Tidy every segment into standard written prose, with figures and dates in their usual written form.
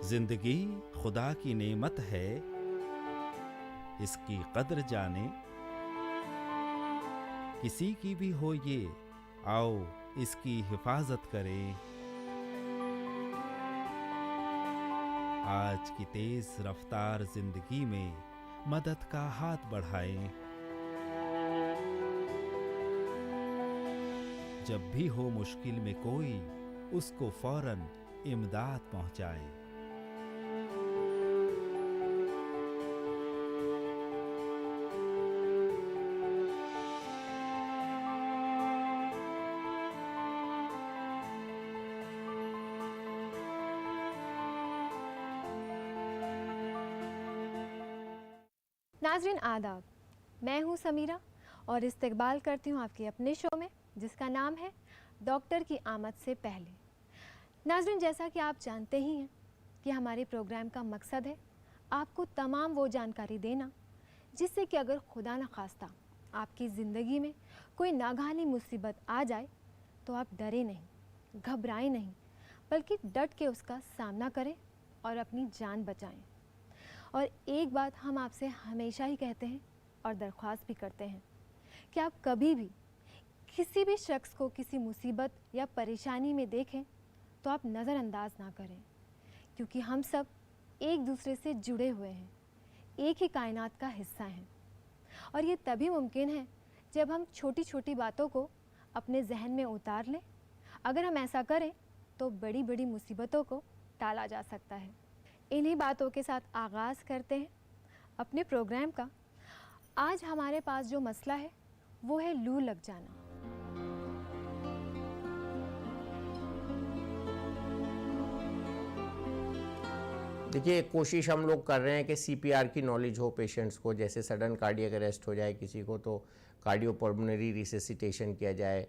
जिंदगी खुदा की नेमत है, इसकी कद्र जाने। किसी की भी हो ये, आओ इसकी हिफाजत करें। आज की तेज रफ्तार जिंदगी में मदद का हाथ बढ़ाएं। जब भी हो मुश्किल में कोई, उसको फौरन इमदाद पहुंचाएं। नाज़रीन आदाब, मैं हूं समीरा और इस्तकबाल करती हूं आपके अपने शो में जिसका नाम है डॉक्टर की आमद से पहले। नाज़रीन, जैसा कि आप जानते ही हैं कि हमारे प्रोग्राम का मकसद है आपको तमाम वो जानकारी देना जिससे कि अगर खुदा न खास्ता आपकी ज़िंदगी में कोई नागहानी मुसीबत आ जाए तो आप डरे नहीं, घबराएं नहीं, बल्कि डट के उसका सामना करें और अपनी जान बचाएं। और एक बात हम आपसे हमेशा ही कहते हैं और दरख्वास्त भी करते हैं कि आप कभी भी किसी भी शख्स को किसी मुसीबत या परेशानी में देखें तो आप नज़रअंदाज ना करें, क्योंकि हम सब एक दूसरे से जुड़े हुए हैं, एक ही कायनात का हिस्सा हैं। और ये तभी मुमकिन है जब हम छोटी छोटी बातों को अपने जहन में उतार लें। अगर हम ऐसा करें तो बड़ी बड़ी मुसीबतों को टाला जा सकता है। इन्हीं बातों के साथ आगाज़ करते हैं अपने प्रोग्राम का। आज हमारे पास जो मसला है वो है लू लग जाना। देखिए, कोशिश हम लोग कर रहे हैं कि सीपीआर की नॉलेज हो पेशेंट्स को। जैसे सडन कार्डियक अरेस्ट हो जाए किसी को तो कार्डियोपल्मोनरी रिससिटेशन किया जाए,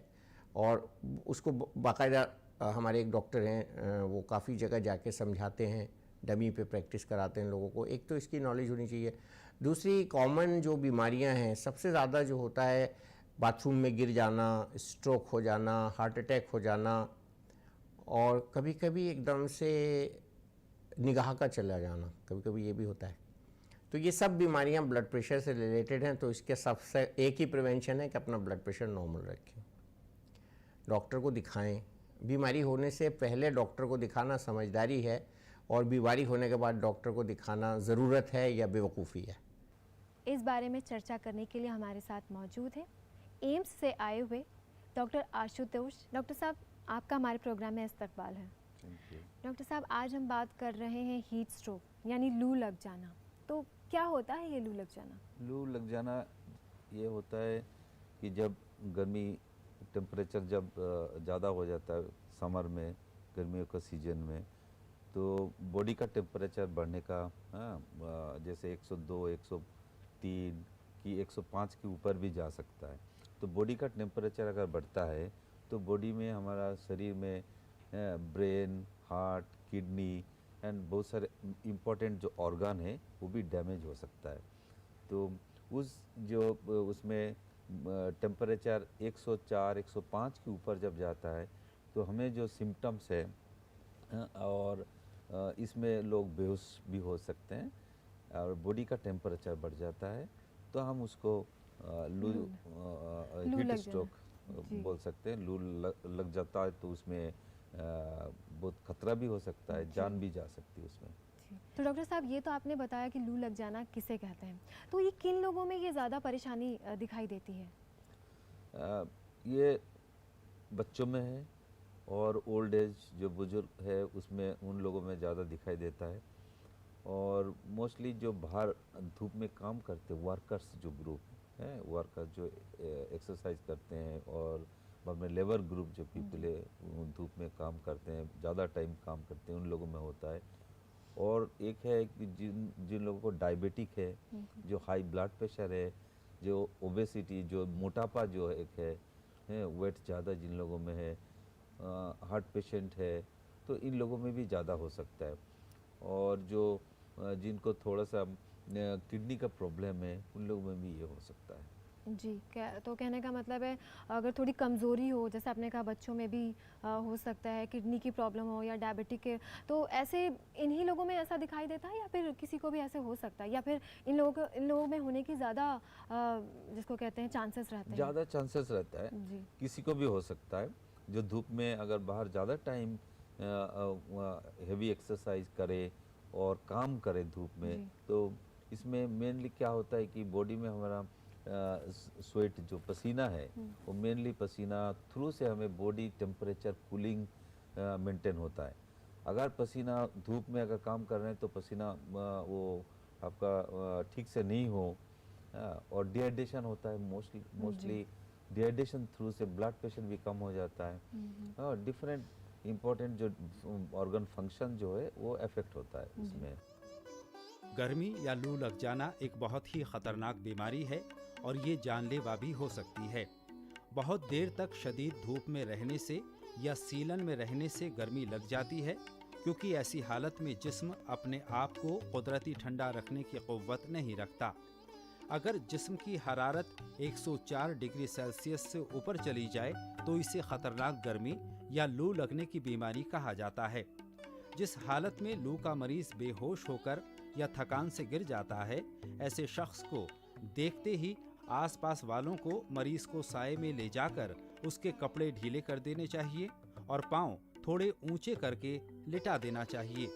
और उसको बाकायदा हमारे एक डॉक्टर हैं वो काफ़ी जगह जाके समझाते हैं, डमी पे प्रैक्टिस कराते हैं लोगों को। एक तो इसकी नॉलेज होनी चाहिए। दूसरी, कॉमन जो बीमारियां हैं सबसे ज़्यादा जो होता है बाथरूम में गिर जाना, स्ट्रोक हो जाना, हार्ट अटैक हो जाना, और कभी कभी एकदम से निगाह का चला जाना, कभी कभी ये भी होता है। तो ये सब बीमारियां ब्लड प्रेशर से रिलेटेड हैं। तो इसके सबसे एक ही प्रिवेंशन है कि अपना ब्लड प्रेशर नॉर्मल रखें, डॉक्टर को दिखाएं। बीमारी होने से पहले डॉक्टर को दिखाना समझदारी है, और बीमारी होने के बाद डॉक्टर को दिखाना ज़रूरत है या बेवकूफ़ी है। इस बारे में चर्चा करने के लिए हमारे साथ मौजूद है एम्स से आए हुए डॉक्टर आशुतोष। डॉक्टर साहब, आपका हमारे प्रोग्राम में इस्तकबाल है। डॉक्टर साहब, आज हम बात कर रहे हैं हीट स्ट्रोक यानी लू लग जाना। तो क्या होता है ये लू लग जाना? लू लग जाना ये होता है कि जब गर्मी टेम्परेचर जब ज़्यादा हो जाता है समर में, गर्मियों का सीजन में, तो बॉडी का टेम्परेचर बढ़ने का जैसे 102, 103 की 105 के ऊपर भी जा सकता है। तो बॉडी का टेम्परेचर अगर बढ़ता है तो बॉडी में, हमारा शरीर में ब्रेन, हार्ट, किडनी एंड बहुत सारे इम्पोर्टेंट जो ऑर्गन है वो भी डैमेज हो सकता है। तो उसमें टेम्परेचर 104, 105 के ऊपर जब जाता है तो हमें जो सिम्टम्स है, और इसमें लोग बेहोश भी हो सकते हैं और बॉडी का टेम्परेचर बढ़ जाता है, तो हम उसको हीट स्ट्रोक बोल सकते हैं। लू लग जाता है तो उसमें बहुत खतरा भी हो सकता है, जान भी जा सकती है उसमें। तो डॉक्टर साहब, ये तो आपने बताया कि लू लग जाना किसे कहते हैं, तो ये किन लोगों में ये ज़्यादा परेशानी दिखाई देती है? ये बच्चों में है, और ओल्ड एज जो बुजुर्ग है उसमें, उन लोगों में ज़्यादा दिखाई देता है। और मोस्टली जो बाहर धूप में काम करते वर्कर्स, जो ग्रुप हैं वर्कर्स जो एक्सरसाइज करते हैं, और बाद में लेबर ग्रुप जो पीपल है वो धूप में काम करते हैं, ज़्यादा टाइम काम करते हैं, उन लोगों में होता है। और एक है कि जिन जिन लोगों को डायबिटिक है, जो हाई ब्लड प्रेशर है, जो ओबेसिटी, जो मोटापा जो एक है वेट ज़्यादा जिन लोगों में है, हार्ट पेशेंट है, तो इन लोगों में भी ज़्यादा हो सकता है। और जो जिनको थोड़ा सा किडनी का प्रॉब्लम है, उन लोगों में भी ये हो सकता है। जी, तो कहने का मतलब है अगर थोड़ी कमज़ोरी हो, जैसे आपने कहा बच्चों में भी हो सकता है, किडनी की प्रॉब्लम हो या डायबिटिक के, तो ऐसे इन्हीं लोगों में ऐसा दिखाई देता है या फिर किसी को भी ऐसे हो सकता है, या फिर इन लोगों में होने की ज़्यादा जिसको कहते हैं चांसेस रहते हैं? ज़्यादा चांसेस रहता है, जी। किसी को भी हो सकता है जो धूप में अगर बाहर ज़्यादा टाइम हेवी एक्सरसाइज करे और काम करे धूप में, जी। तो इसमें मेनली क्या होता है कि बॉडी में हमारा स्वेट जो पसीना है वो मेनली पसीना थ्रू से हमें बॉडी टेम्परेचर कूलिंग मेंटेन होता है। अगर पसीना धूप में अगर काम कर रहे हैं तो पसीना वो आपका ठीक से नहीं हो, और डिहाइड्रेशन होता है मोस्टली डिहाइड्रेशन थ्रू से ब्लड प्रेशर भी कम हो जाता है, और डिफरेंट इम्पोर्टेंट जो ऑर्गन फंक्शन जो है वो अफेक्ट होता है इसमें। गर्मी या लू लग जाना एक बहुत ही खतरनाक बीमारी है और ये जानलेवा भी हो सकती है। बहुत देर तक शदीद धूप में रहने से या सीलन में रहने से गर्मी लग जाती है, क्योंकि ऐसी हालत में जिस्म अपने आप को कुदरती ठंडा रखने की क़ुव्वत नहीं रखता। अगर जिस्म की हरारत 104 डिग्री सेल्सियस से ऊपर चली जाए तो इसे खतरनाक गर्मी या लू लगने की बीमारी कहा जाता है। जिस हालत में लू का मरीज बेहोश होकर या थकान से गिर जाता है, ऐसे शख्स को देखते ही आसपास वालों को मरीज को साए में ले जाकर उसके कपड़े ढीले कर देने चाहिए और पांव थोड़े ऊंचे करके लिटा देना चाहिए।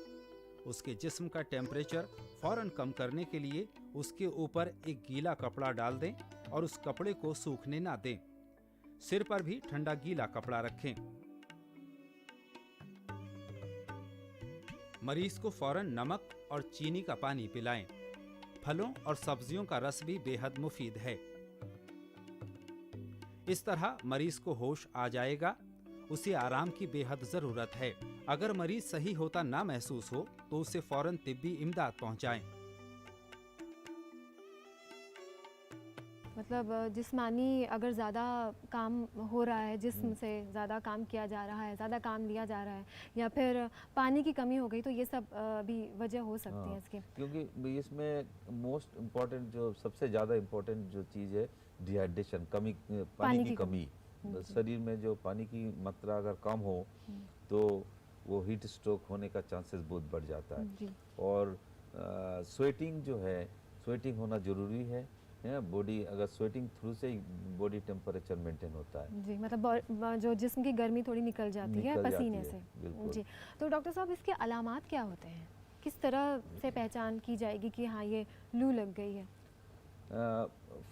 उसके जिस्म का टेम्परेचर फौरन कम करने के लिए उसके ऊपर एक गीला कपड़ा डाल दें और उस कपड़े को सूखने ना दें। सिर पर भी ठंडा गीला कपड़ा रखें। मरीज को फौरन नमक और चीनी का पानी पिलाएं। फलों और सब्जियों का रस भी बेहद मुफीद है। इस तरह मरीज को होश आ जाएगा। उसे आराम की बेहद जरूरत है। अगर मरीज सही होता ना महसूस हो तो उसे फौरन तिब्बी इमदाद पहुंचाएं। मतलब जिस्मानी अगर ज़्यादा काम हो रहा है, जिस्म से ज़्यादा काम किया जा रहा है, ज़्यादा काम लिया जा रहा है, या फिर पानी की कमी हो गई, तो ये सब भी वजह हो सकती है इसकी। क्योंकि इसमें मोस्ट इम्पोर्टेंट जो सबसे ज़्यादा इम्पोर्टेंट जो चीज़ है डिहाइड्रेशन, पानी की कमी। शरीर में जो पानी की मात्रा अगर कम हो तो वो हीट स्ट्रोक होने का चांसेस बहुत बढ़ जाता है। और स्वेटिंग जो है, स्वेटिंग होना ज़रूरी है। बॉडी अगर स्वेटिंग थ्रू से ही बॉडी टेम्परेचर मेंटेन होता है। जी, मतलब जो जिस्म की गर्मी थोड़ी निकल जाती है पसीने से। जी, तो डॉक्टर साहब इसके अलामात क्या होते हैं? किस तरह से पहचान की जाएगी कि हाँ ये लू लग गई है?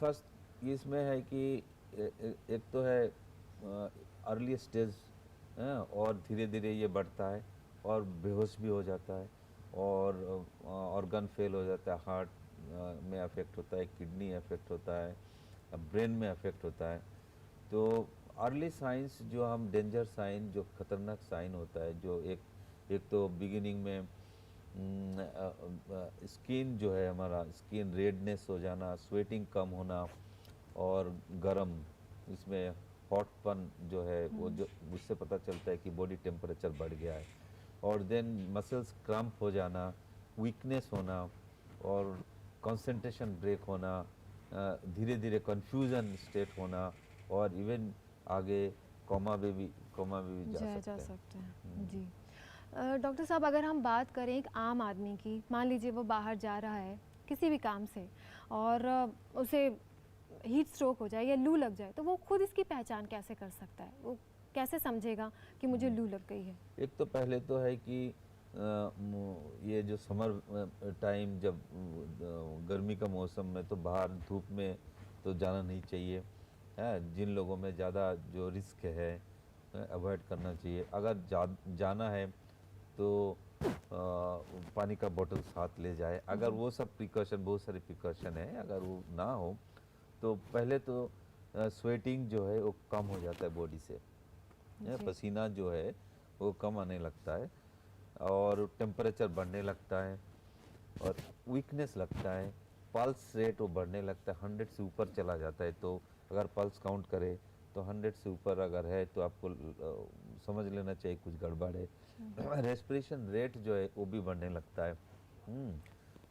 फर्स्ट इसमें है कि एक तो है अर्ली स्टेज, और धीरे धीरे ये बढ़ता है और बेहोश भी हो जाता है, और ऑर्गन फेल हो जाता है, हार्ट में अफेक्ट होता है, किडनी अफेक्ट होता है, ब्रेन में अफेक्ट होता है। तो अर्ली साइंस जो हम डेंजर साइन, जो खतरनाक साइन होता है, जो एक तो बिगिनिंग में स्किन जो है, हमारा स्किन रेडनेस हो जाना, स्वेटिंग कम होना और गरम, इसमें हॉटपन जो है वो जो उससे पता चलता है कि बॉडी टेम्परेचर बढ़ गया है। और देन मसल्स क्रम्प हो जाना, वीकनेस होना और कंसंट्रेशन ब्रेक होना, धीरे धीरे कंफ्यूजन स्टेट होना, और इवन आगे कोमा में भी जा सकते हैं। जी, डॉक्टर साहब अगर हम बात करें एक आम आदमी की, मान लीजिए वो बाहर जा रहा है किसी भी काम से और उसे हीट स्ट्रोक हो जाए या लू लग जाए, तो वो खुद इसकी पहचान कैसे कर सकता है? वो कैसे समझेगा कि मुझे लू लग गई है? एक तो पहले तो है कि ये जो समर टाइम, जब गर्मी का मौसम में तो बाहर धूप में तो जाना नहीं चाहिए है। जिन लोगों में ज़्यादा जो रिस्क है अवॉइड करना चाहिए। अगर जाना है तो पानी का बोतल साथ ले जाए। अगर वो सब प्रिकॉशन, बहुत सारे प्रिकॉशन है, अगर वो ना हो तो पहले तो स्वेटिंग जो है वो कम हो जाता है बॉडी से, पसीना जो है वो कम आने लगता है और टेम्परेचर बढ़ने लगता है और वीकनेस लगता है। पल्स रेट वो बढ़ने लगता है, 100 से ऊपर चला जाता है। तो अगर पल्स काउंट करे तो 100 से ऊपर अगर है तो आपको समझ लेना चाहिए कुछ गड़बड़ है। रेस्पिरेशन रेट जो है वो भी बढ़ने लगता है।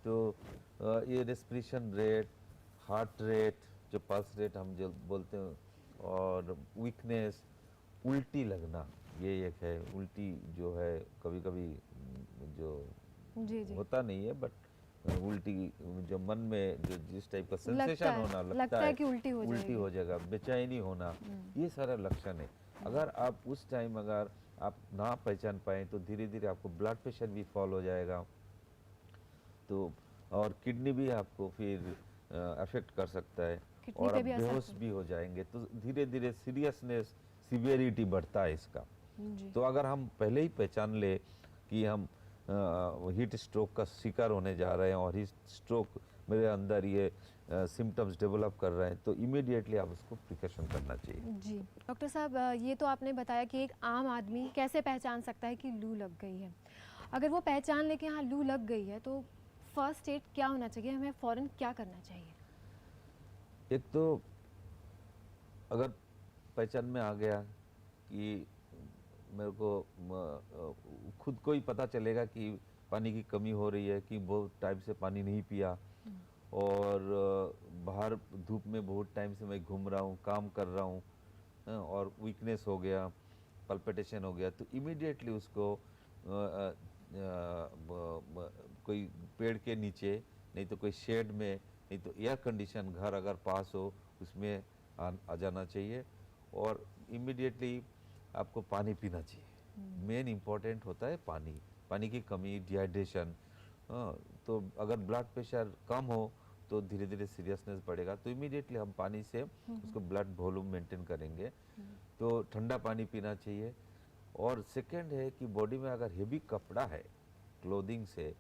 तो ये रेस्पिरेशन रेट, हार्ट रेट जो पल्स रेट हम जो बोलते हैं, और वीकनेस, उल्टी लगना, ये एक है। उल्टी जो है कभी कभी जो जी जी होता नहीं है, बट उल्टी जो मन में जो जिस टाइप का लगता सेंसेशन है होना लगता लगता है कि उल्टी हो उल्टी जाएगी। हो जाएगा, बेचैनी होना, ये सारा लक्षण है। अगर आप उस टाइम अगर आप ना पहचान पाए तो धीरे धीरे आपको ब्लड प्रेशर भी फॉल हो जाएगा, तो और किडनी भी आपको फिर अफेक्ट कर सकता है, किडनी और पे आप भी असर बेहोश भी हो जाएंगे। तो धीरे धीरे सीरियसनेस, सिवियरिटी बढ़ता है इसका। जी तो अगर हम पहले ही पहचान ले कि हम हीट स्ट्रोक का शिकार होने जा रहे हैं और हीट स्ट्रोक मेरे अंदर ये सिम्टम्स डेवलप कर रहे हैं, तो इमीडिएटली आप उसको प्रिकॉशन करना चाहिए। जी डॉक्टर साहब, ये तो आपने बताया कि एक आम आदमी कैसे पहचान सकता है कि लू लग गई है। अगर वो पहचान ले कि हाँ लू लग गई है, तो फर्स्ट एड क्या होना चाहिए, हमें फ़ौरन क्या करना चाहिए? एक तो अगर पहचान में आ गया कि मेरे को खुद को ही पता चलेगा कि पानी की कमी हो रही है, कि बहुत टाइम से पानी नहीं पिया, और बाहर धूप में बहुत टाइम से मैं घूम रहा हूँ, काम कर रहा हूँ, और वीकनेस हो गया, पल्पिटेशन हो गया, तो इमीडिएटली उसको कोई पेड़ के नीचे, नहीं तो कोई शेड में, नहीं तो एयर कंडीशन घर अगर पास हो उसमें आ जाना चाहिए, और इमीडिएटली आपको पानी पीना चाहिए। मेन इम्पोर्टेंट होता है पानी, पानी की कमी, डिहाइड्रेशन। तो अगर ब्लड प्रेशर कम हो तो धीरे धीरे सीरियसनेस बढ़ेगा, तो इमीडिएटली हम पानी से उसको ब्लड वॉल्यूम मेंटेन करेंगे। तो ठंडा पानी पीना चाहिए। और सेकंड है कि बॉडी में अगर हेवी कपड़ा है क्लोथिंग से,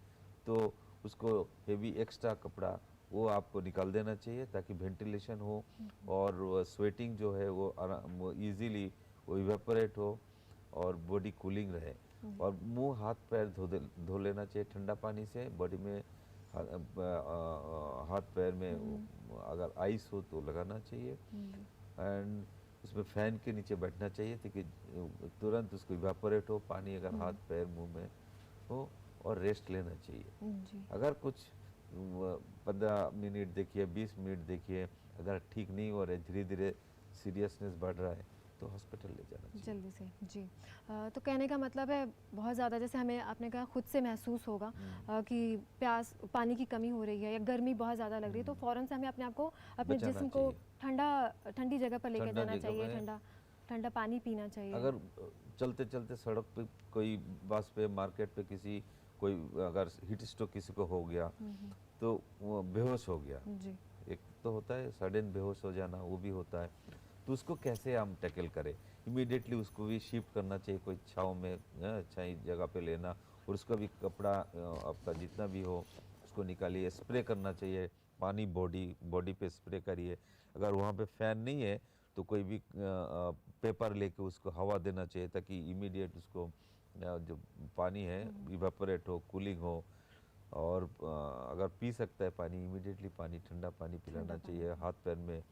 तो उसको हेवी एक्स्ट्रा कपड़ा वो आपको निकाल देना चाहिए, ताकि वेंटिलेशन हो और स्वेटिंग जो है वो इजीली वो इवेपोरेट हो और बॉडी कूलिंग रहे। और मुंह हाथ पैर धो लेना चाहिए ठंडा पानी से। बॉडी में हाथ पैर में अगर आइस हो तो लगाना चाहिए, एंड उसमें फैन के नीचे बैठना चाहिए, ताकि तुरंत उसको इवेपोरेट हो पानी, अगर हाथ पैर मुंह में हो, और रेस्ट लेना चाहिए। जी अगर कुछ 15 मिनट देखिए, 20 मिनट देखिए, अगर ठीक नहीं हो रहे, धीरे धीरे सीरियसनेस बढ़ रहा है, तो हॉस्पिटल ले जाना चाहिए। जल्दी से जी। तो कहने का मतलब है बहुत ज़्यादा, जैसे हमें आपने कहा खुद से महसूस होगा कि प्यास, पानी की कमी हो रही है या गर्मी बहुत ज़्यादा लग रही है, तो फ़ौरन से हमें अपने आप को, अपने बचाना जिस्म को चाहिए। ठंडी जगह पर लेकर ठंडा जाना जगह चाहिए, में, ठंडा पानी पीना चाहिए। अगर चलते चलते सड़क पे, कोई बस पे, मार्केट पे, किसी कोई अगर हीट स्ट्रोक किसी को हो गया तो वो बेहोश हो गया, जी एक तो होता है सडन बेहोश हो जाना, वो भी होता है, तो उसको कैसे हम टैकल करें। इमीडिएटली उसको भी शिफ्ट करना चाहिए कोई छाँव में, अच्छी जगह पे लेना, और उसका भी कपड़ा आपका जितना भी हो उसको निकालिए, स्प्रे करना चाहिए पानी, बॉडी पे स्प्रे करिए। अगर वहाँ पे फैन नहीं है तो कोई भी पेपर लेके उसको हवा देना चाहिए, ताकि इमीडिएट उसको जो पानी है इवेपोरेट हो, कूलिंग हो। और अगर पी सकता है पानी, इमीडिएटली पानी, ठंडा पानी पिलाना चाहिए, हाथ पैर में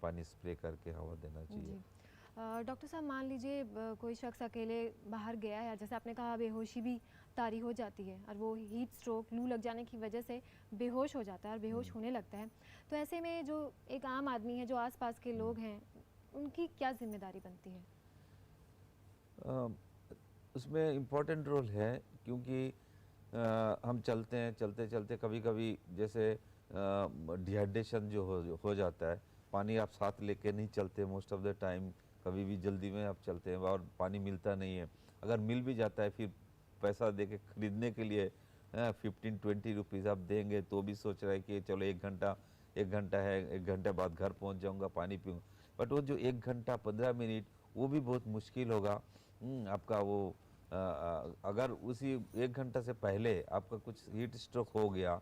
पानी स्प्रे करके हवा देना चाहिए। जी। डॉक्टर साहब, मान लीजिए कोई शख्स अकेले बाहर गया है, जैसे आपने कहा बेहोशी भी तारी हो जाती है, और वो हीट स्ट्रोक, लू लग जाने की वजह से बेहोश हो जाता है और बेहोश होने लगता है, तो ऐसे में जो एक आम आदमी है, जो आसपास के लोग हैं, उनकी क्या जिम्मेदारी बनती है? उसमें इम्पोर्टेंट रोल है, क्योंकि हम चलते हैं, चलते चलते कभी कभी जैसे डिहाइड्रेशन जो हो जाता है, पानी आप साथ लेके नहीं चलते मोस्ट ऑफ द टाइम, कभी भी जल्दी में आप चलते हैं और पानी मिलता नहीं है, अगर मिल भी जाता है फिर पैसा दे के खरीदने के लिए 15-20 रुपीज़ आप देंगे, तो भी सोच रहे हैं कि चलो एक घंटा है, 1 घंटे बाद घर पहुंच जाऊंगा, पानी पीऊँगा, बट वो जो 1 घंटा 15 मिनट वो भी बहुत मुश्किल होगा। आपका वो अगर उसी 1 घंटा से पहले आपका कुछ हीट स्ट्रोक हो गया,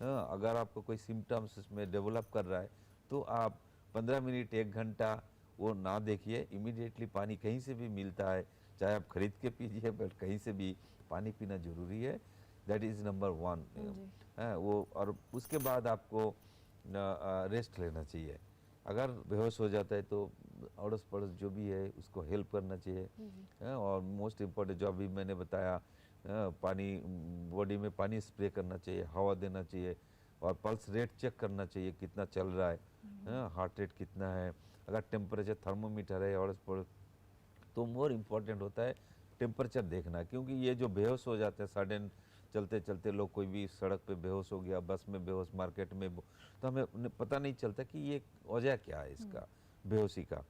अगर आपको कोई सिम्टम्स इसमें डेवलप कर रहा है, तो आप 15 मिनट 1 घंटा वो ना देखिए, इमीडिएटली पानी कहीं से भी मिलता है, चाहे आप खरीद के पीजिए, बट कहीं से भी पानी पीना जरूरी है। That is number 1। वो, और उसके बाद आपको रेस्ट लेना चाहिए। अगर बेहोश हो जाता है तो अड़ोस पड़ोस जो भी है उसको हेल्प करना चाहिए। और मोस्ट इम्पोर्टेंट जो अभी मैंने बताया, पानी, बॉडी में पानी स्प्रे करना चाहिए, हवा देना चाहिए, और पल्स रेट चेक करना चाहिए कितना चल रहा है। हार्ट रेट कितना है, अगर टेम्परेचर थर्मोमीटर है और तो मोर इम्पोर्टेंट होता है टेम्परेचर देखना, क्योंकि ये जो बेहोश हो जाते हैं सडन चलते चलते लोग, कोई भी सड़क पे बेहोश हो गया, बस में बेहोश, मार्केट में तो हमें पता नहीं चलता कि ये वजह क्या है इसका बेहोशी का।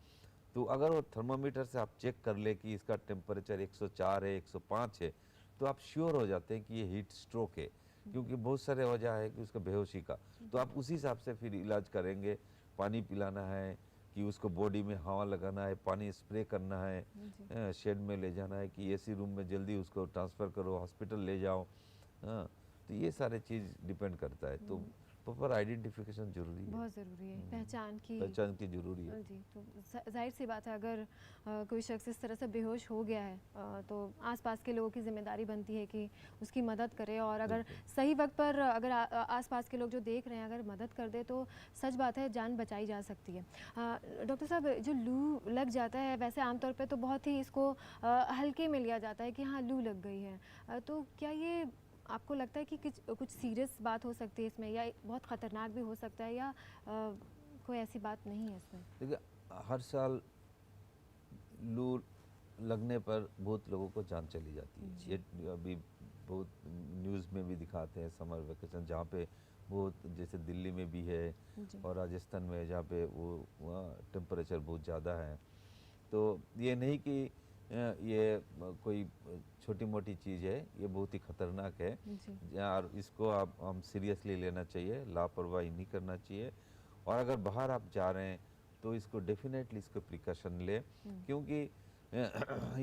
तो अगर वो थर्मोमीटर से आप चेक कर ले कि इसका टेम्परेचर 104 है, 105 है, तो आप श्योर हो जाते हैं कि ये हीट स्ट्रोक है, क्योंकि बहुत सारे वजह है कि उसका बेहोशी का। तो आप उसी हिसाब से फिर इलाज करेंगे। पानी पिलाना है कि उसको बॉडी में हवा लगाना है, पानी स्प्रे करना है, शेड में ले जाना है कि एसी रूम में जल्दी उसको ट्रांसफ़र करो, हॉस्पिटल ले जाओ। हाँ, तो ये सारे चीज़ डिपेंड करता है। तो प्रॉपर आइडेंटिफिकेशन जरूरी है, बहुत ज़रूरी है, पहचान की जरूरी है। जी। तो जाहिर सी बात है, अगर कोई शख्स इस तरह से बेहोश हो गया है तो आसपास के लोगों की जिम्मेदारी बनती है कि उसकी मदद करे, और अगर सही वक्त पर अगर आसपास के लोग जो देख रहे हैं अगर मदद कर दे तो सच बात है जान बचाई जा सकती है। डॉक्टर साहब, जो लू लग जाता है वैसे आमतौर पर तो बहुत ही इसको हल्के में लिया जाता है कि हाँ लू लग गई है, तो क्या ये आपको लगता है कि कुछ सीरियस बात हो सकती है इसमें, या बहुत ख़तरनाक भी हो सकता है, या कोई ऐसी बात नहीं है इसमें? देखिए, हर साल लू लगने पर बहुत लोगों को जान चली जाती है। ये अभी बहुत न्यूज़ में भी दिखाते हैं, समर वेकेशन जहाँ पे बहुत, जैसे दिल्ली में भी है और राजस्थान में, जहाँ पे वो वहाँ टेम्परेचर बहुत ज़्यादा है। तो ये नहीं कि ये कोई छोटी मोटी चीज़ है, ये बहुत ही ख़तरनाक है यार। इसको आप हम सीरियसली लेना चाहिए, लापरवाही नहीं करना चाहिए। और अगर बाहर आप जा रहे हैं तो इसको डेफिनेटली इसको प्रिकॉशन ले, क्योंकि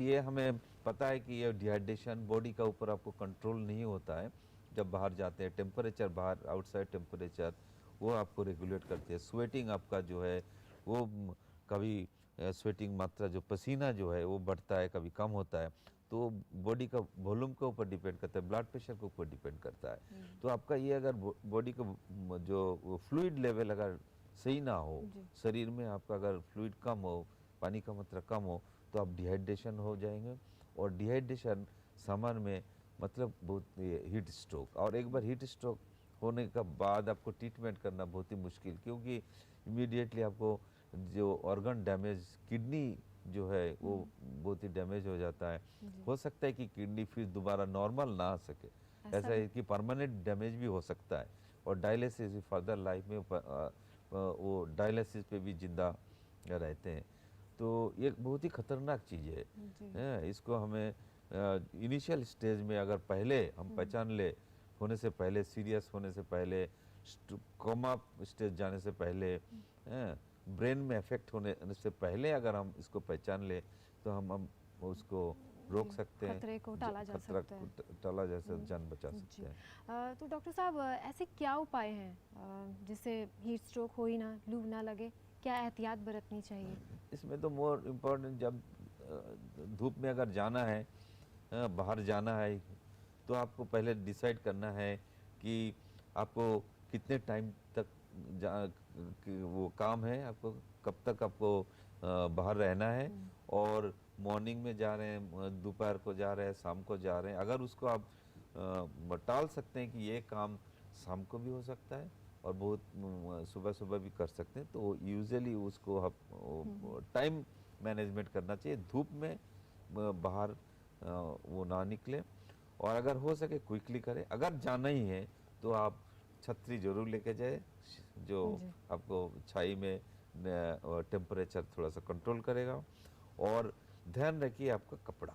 ये हमें पता है कि ये डिहाइड्रेशन बॉडी का ऊपर आपको कंट्रोल नहीं होता है। जब बाहर जाते हैं टेम्परेचर, बाहर आउटसाइड टेम्परेचर वो आपको रेगुलेट करती है। स्वेटिंग आपका जो है वो कभी स्वेटिंग मात्रा, जो पसीना जो है वो बढ़ता है, कभी कम होता है, तो बॉडी का वॉल्यूम के ऊपर डिपेंड करता है, ब्लड प्रेशर के ऊपर डिपेंड करता है। तो आपका ये अगर बॉडी का जो फ्लूइड लेवल अगर सही ना हो, शरीर में आपका अगर फ्लूइड कम हो, पानी का मात्रा कम हो, तो आप डिहाइड्रेशन हो जाएंगे। और डिहाइड्रेशन समर में मतलब बहुत हीट स्ट्रोक, और एक बार हीट स्ट्रोक होने का बाद आपको ट्रीटमेंट करना बहुत ही मुश्किल, क्योंकि इमीडिएटली आपको जो ऑर्गन डैमेज, किडनी जो है वो बहुत ही डैमेज हो जाता है। हो सकता है कि किडनी फिर दोबारा नॉर्मल ना आ सके, ऐसा है कि परमानेंट डैमेज भी हो सकता है। और डायलिसिस भी फर्दर लाइफ में वो डायलिसिस पे भी जिंदा रहते हैं। तो ये बहुत ही खतरनाक चीज़ है। इसको हमें इनिशियल स्टेज में अगर पहले हम पहचान ले, होने से पहले, सीरियस होने से पहले, कोमा स्टेज जाने से पहले, ब्रेन में इफेक्ट होने से पहले अगर हम इसको पहचान ले तो हम उसको रोक सकते हैं, खतरे को टाला जा सकता है, टाला जा सकता है, जान बचा सकते हैं। तो डॉक्टर साहब, ऐसे क्या उपाय हैं जिससे हीट स्ट्रोक हो ही ना, लू ना लगे? क्या एहतियात बरतनी चाहिए इसमें? तो मोर इम्पोर्टेंट, जब धूप में अगर जाना है, बाहर जाना है, तो आपको पहले डिसाइड करना है कि आपको कितने टाइम तक वो काम है, आपको कब तक आपको बाहर रहना है, और मॉर्निंग में जा रहे हैं, दोपहर को जा रहे हैं, शाम को जा रहे हैं। अगर उसको आप टाल सकते हैं कि ये काम शाम को भी हो सकता है और बहुत सुबह सुबह भी कर सकते हैं, तो यूजुअली उसको आप टाइम मैनेजमेंट करना चाहिए। धूप में बाहर वो ना निकले, और अगर हो सके क्विकली करें। अगर जाना ही है तो आप छतरी जरूर लेके जाए, जो आपको छाई में टेम्परेचर थोड़ा सा कंट्रोल करेगा। और ध्यान रखिए आपका कपड़ा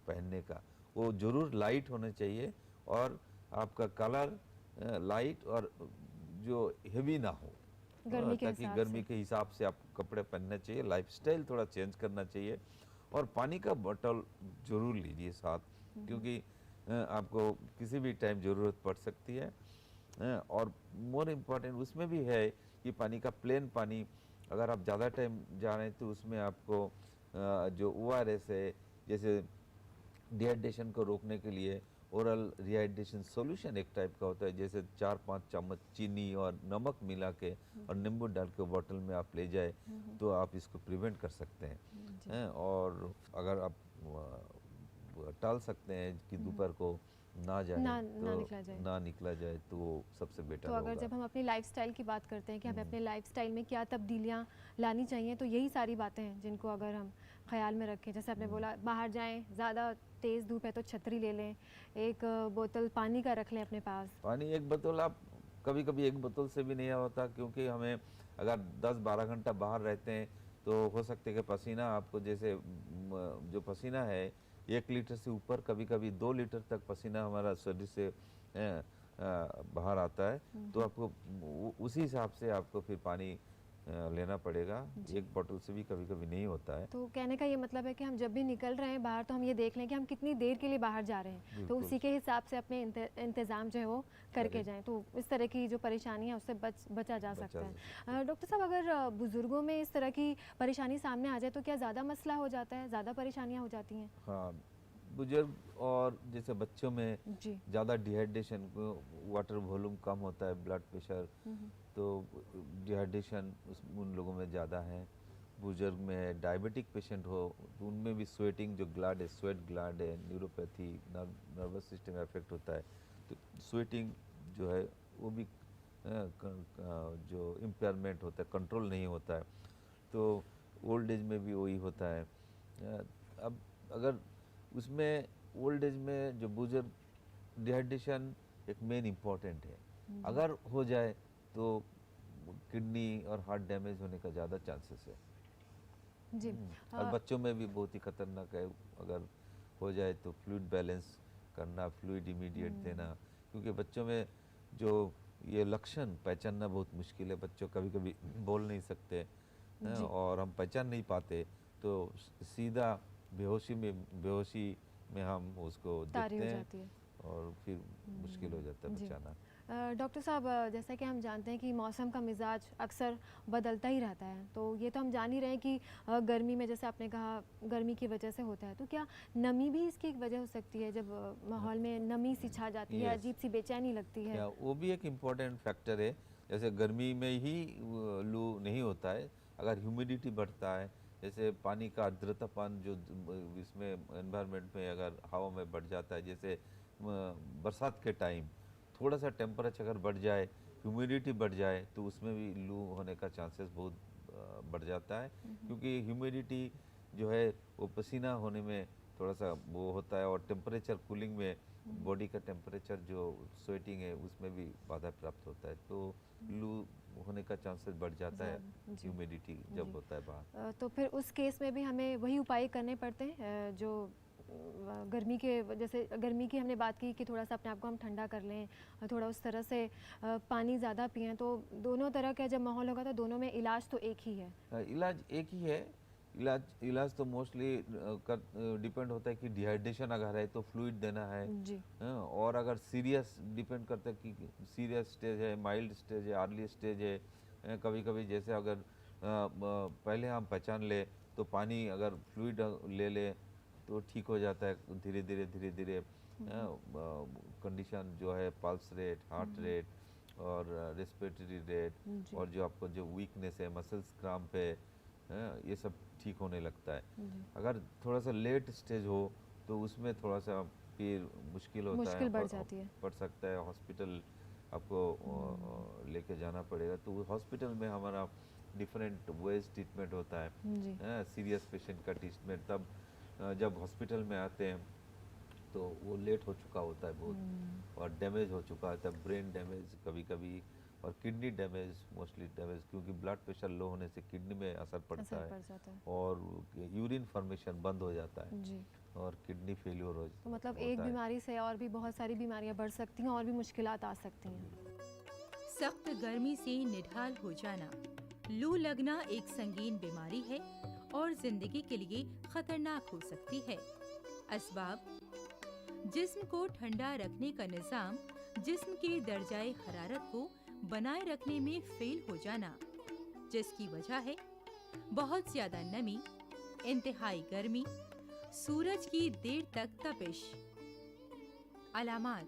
पहनने का, वो जरूर लाइट होना चाहिए, और आपका कलर लाइट और जो हेवी ना हो, ताकि गर्मी के हिसाब से आप कपड़े पहनने चाहिए। लाइफस्टाइल थोड़ा चेंज करना चाहिए, और पानी का बोतल जरूर लीजिए साथ, क्योंकि आपको किसी भी टाइम ज़रूरत पड़ सकती है। और मोर इम्पॉर्टेंट उसमें भी है कि पानी का प्लेन पानी, अगर आप ज़्यादा टाइम जा रहे हैं तो उसमें आपको जो ORS है, जैसे डिहाइड्रेशन को रोकने के लिए ओरल रिहाइड्रेशन सॉल्यूशन एक टाइप का होता है, जैसे 4-5 चम्मच चीनी और नमक मिला के और नींबू डाल के बोतल में आप ले जाए तो आप इसको प्रिवेंट कर सकते हैं। और अगर आप टाल सकते हैं कि दोपहर को ना जाए ना तो निकला जाए। ना निकला जाए तो वो सबसे बेटर तो अगर होगा। जब हम अपनी लाइफस्टाइल की बात करते हैं कि हमें अपने लाइफस्टाइल में क्या तब्दीलियां लानी चाहिए, तो यही सारी बातें हैं जिनको अगर हम ख्याल में रखें। जैसे आपने बोला, बाहर जाएं, ज़्यादा तेज़ धूप है तो छतरी ले लें, एक बोतल पानी का रख लें अपने पास। पानी एक बोतल, आप कभी कभी एक बोतल से भी नहीं होता, क्योंकि हमें अगर 10-12 घंटा बाहर रहते हैं तो हो सकता है कि पसीना आपको, जैसे जो पसीना है 1 लीटर से ऊपर, कभी कभी 2 लीटर तक पसीना हमारा शरीर से बाहर आता है। तो आपको उसी हिसाब से आपको फिर पानी लेना पड़ेगा। एक बोतल से भी कभी कभी नहीं होता है। तो कहने का ये मतलब है कि हम जब भी निकल रहे हैं बाहर, तो हम ये देख लें कि हम कितनी देर के लिए बाहर जा रहे हैं, तो बिल्कुल। उसी के हिसाब से अपने इंतज़ाम जो है वो करके करें। जाएं, तो इस तरह की जो परेशानी है उससे बचा जा बचा सकता जा है। डॉक्टर साहब, अगर बुज़ुर्गों में इस तरह की परेशानी सामने आ जाए तो क्या ज़्यादा मसला हो जाता है, ज़्यादा परेशानियाँ हो जाती हैं? हाँ, बुजुर्ग और जैसे बच्चों में जी। ज़्यादा डिहाइड्रेशन, वाटर वॉल्यूम कम होता है, ब्लड प्रेशर, तो डिहाइड्रेशन उन लोगों में ज़्यादा है। बुजुर्ग में डायबिटिक पेशेंट हो तो उनमें भी स्वेटिंग, जो ग्लैंड है, स्वेट ग्लैंड है, न्यूरोपैथी, नर्वस सिस्टम इफेक्ट होता है, तो स्वेटिंग जो है वो भी जो इम्पेयरमेंट होता है, कंट्रोल नहीं होता है, तो ओल्ड एज में भी वही होता है। अब अगर उसमें ओल्ड एज में जो बुजुर्ग, डिहाइड्रेशन एक मेन इम्पॉर्टेंट है। अगर हो जाए तो किडनी और हार्ट डैमेज होने का ज़्यादा चांसेस है। जी। और बच्चों में भी बहुत ही खतरनाक है। अगर हो जाए तो फ्लूइड बैलेंस करना, फ्लूइड इमीडिएट देना, क्योंकि बच्चों में जो ये लक्षण पहचानना बहुत मुश्किल है। बच्चों कभी कभी बोल नहीं सकते हैं, और हम पहचान नहीं पाते, तो सीधा बेहोशी में हम उसको तारी देखते हो हैं जाती है। और फिर मुश्किल हो जाता है जी। बचाना। डॉक्टर साहब, जैसा कि हम जानते हैं कि मौसम का मिजाज अक्सर बदलता ही रहता है, तो ये तो हम जान ही रहे हैं कि गर्मी में, जैसे आपने कहा, गर्मी की वजह से होता है, तो क्या नमी भी इसकी एक वजह हो सकती है? जब माहौल में नमी सी छा जाती है, Yes. अजीब सी बेचैनी लगती है। या वो भी एक इम्पॉर्टेंट फैक्टर है। जैसे गर्मी में ही लू नहीं होता है, अगर ह्यूमिडिटी बढ़ता है, जैसे पानी का आर्द्रतापन जो इसमें एनवायरनमेंट में अगर हवा में बढ़ जाता है, जैसे बरसात के टाइम थोड़ा सा टेम्परेचर अगर बढ़ जाए, ह्यूमिडिटी बढ़ जाए, तो उसमें भी लू होने का चांसेस बहुत बढ़ जाता है, क्योंकि ह्यूमिडिटी जो है वो पसीना होने में थोड़ा सा वो होता है, और टेम्परेचर कूलिंग में बॉडी का टेम्परेचर जो स्वेटिंग है उसमें भी बाधा प्राप्त होता है, तो लू होने का चांसेस बढ़ जाता है जी। ह्यूमिडिटी जब जी। होता है बाहर। तो फिर उस केस में भी हमें वही उपाय करने पड़ते हैं, जो गर्मी के, जैसे गर्मी की हमने बात की कि थोड़ा सा अपने आप को हम ठंडा कर लें, थोड़ा उस तरह से पानी ज़्यादा पिएं, तो दोनों तरह का जब माहौल होगा तो दोनों में इलाज तो एक ही है। इलाज एक ही है। इलाज तो मोस्टली डिपेंड होता है कि डिहाइड्रेशन अगर है तो फ्लूइड देना है। जी। और अगर सीरियस डिपेंड करता है कि सीरियस स्टेज है, माइल्ड स्टेज है, अर्ली स्टेज है। कभी कभी जैसे अगर पहले हम पहचान ले तो पानी अगर फ्लूइड ले ले तो ठीक हो जाता है धीरे धीरे कंडीशन जो है, पल्स रेट, हार्ट रेट और रेस्पिरेटरी रेट, और जो आपको जो वीकनेस है, मसल्स क्रैम्प है, ये सब ठीक होने लगता है। अगर थोड़ा सा लेट स्टेज हो तो उसमें थोड़ा सा फिर मुश्किल होता मुश्किल है, बढ़ जाती है। पड़ सकता है, हॉस्पिटल आपको लेके जाना पड़ेगा। तो हॉस्पिटल में हमारा डिफरेंट वेज ट्रीटमेंट होता है। सीरियस पेशेंट का ट्रीटमेंट तब जब हॉस्पिटल में आते हैं तो वो लेट हो चुका होता है बहुत, और डैमेज हो चुका होता है, ब्रेन डैमेज कभी कभी, और किडनी डैमेज, मोस्टली डैमेज, क्योंकि ब्लड प्रेशर लो होने से किडनी में असर पड़ता है, जाता है। और यूरिन फॉर्मेशन बंद हो जाता है, जी। और किडनी फेलियर हो तो मतलब होता एक है। बीमारी से और भी बहुत सारी बीमारियां बढ़ सकती हैं और भी मुश्किलात आ सकती हैं। सख्त गर्मी से निढाल हो जाना, लू लगना एक संगीन बीमारी है और जिंदगी के लिए खतरनाक हो सकती है। असबाब: जिस्म को ठंडा रखने का निज़ाम जिस्म के दर्जाए हरारत को बनाए रखने में फेल हो जाना, जिसकी वजह है बहुत ज्यादा नमी, इंतहाई गर्मी, सूरज की देर तक तपिश। अलामात: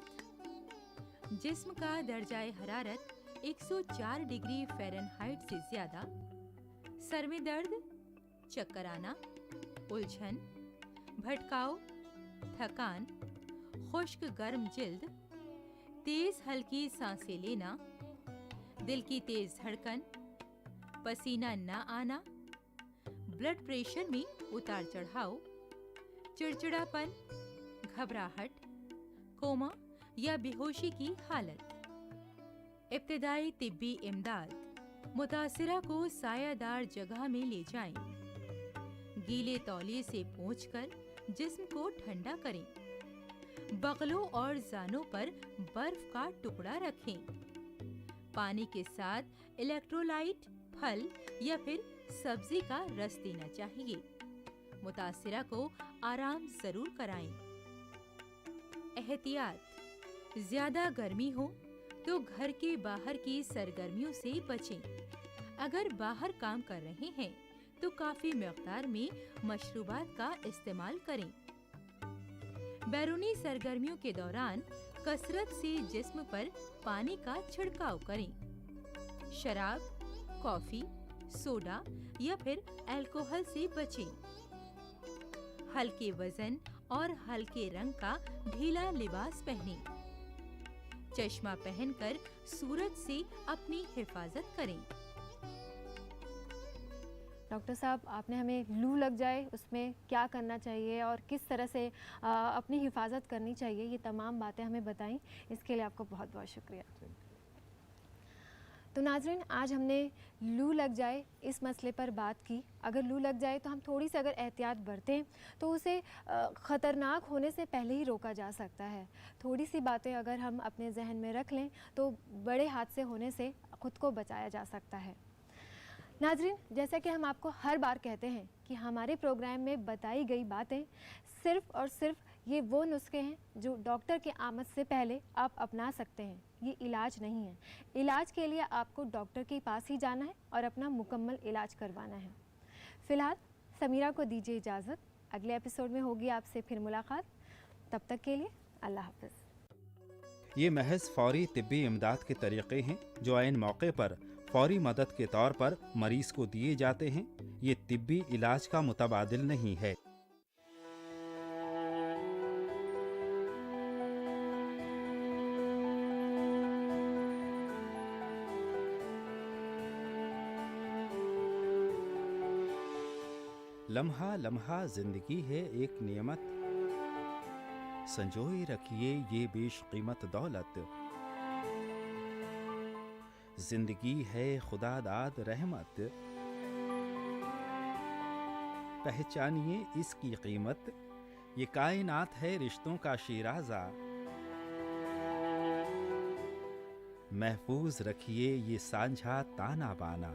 जिस्म का दर्जाए हरारत 104 डिग्री फ़ारेनहाइट से ज्यादा, सर में दर्द, चक्कर आना, उलझन, भटकाव, थकान खुश्क गर्म जिल्द, तेज हल्की सांसें लेना, दिल की तेज धड़कन, पसीना न आना, ब्लड प्रेशर में उतार चढ़ाव, चिड़चिड़ापन, घबराहट, कोमा या बेहोशी की हालत। इब्तिदाई तिब्बी इमदाद, मुतासिरा को सायादार जगह में ले जाएं। गीले तौलिए से पोंछकर जिस्म को ठंडा करें। बगलों और जानों पर बर्फ का टुकड़ा रखें। पानी के साथ इलेक्ट्रोलाइट, फल या फिर सब्जी का रस देना चाहिए। मुतासिरा को आराम जरूर कराएं। एहतियात, ज्यादा गर्मी हो तो घर के बाहर की सरगर्मियों से बचें। अगर बाहर काम कर रहे हैं तो काफी मिकदार में मशरूबात का इस्तेमाल करें। बैरूनी सरगर्मियों के दौरान कसरत से जिस्म पर पानी का छिड़काव करें। शराब, कॉफी, सोडा या फिर अल्कोहल से बचें। हल्के वजन और हल्के रंग का ढीला लिबास पहनें। चश्मा पहनकर सूरज से अपनी हिफाजत करें। डॉक्टर साहब, आपने हमें लू लग जाए उसमें क्या करना चाहिए और किस तरह से अपनी हिफाजत करनी चाहिए, ये तमाम बातें हमें बताई। इसके लिए आपको बहुत बहुत शुक्रिया। तो नाज़रीन, आज हमने लू लग जाए इस मसले पर बात की। अगर लू लग जाए तो हम थोड़ी सी अगर एहतियात बरतें तो उसे ख़तरनाक होने से पहले ही रोका जा सकता है। थोड़ी सी बातें अगर हम अपने जहन में रख लें तो बड़े हादसे होने से ख़ुद को बचाया जा सकता है। नाज़रीन, जैसा कि हम आपको हर बार कहते हैं कि हमारे प्रोग्राम में बताई गई बातें सिर्फ़ और सिर्फ ये वो नुस्खे हैं जो डॉक्टर के आमद से पहले आप अपना सकते हैं। ये इलाज नहीं है। इलाज के लिए आपको डॉक्टर के पास ही जाना है और अपना मुकम्मल इलाज करवाना है। फ़िलहाल समीरा को दीजिए इजाज़त। अगले एपिसोड में होगी आपसे फिर मुलाकात। तब तक के लिए अल्लाह हाफ़िज़। ये महज फ़ौरी तिब्बी इमदाद के तरीक़े हैं जो ऐन मौके पर फ़ौरी मदद के तौर पर मरीज़ को दिए जाते हैं। ये तिब्बी इलाज का मुतबादिल नहीं है। लम्हा लम्हा जिंदगी है एक नियमत, संजोए रखिए ये बेशकीमत दौलत। जिंदगी है खुदा दाद रहमत, पहचानिए इसकी कीमत। ये कायनात है रिश्तों का शीराजा, महफूज रखिए ये सांझा ताना बाना।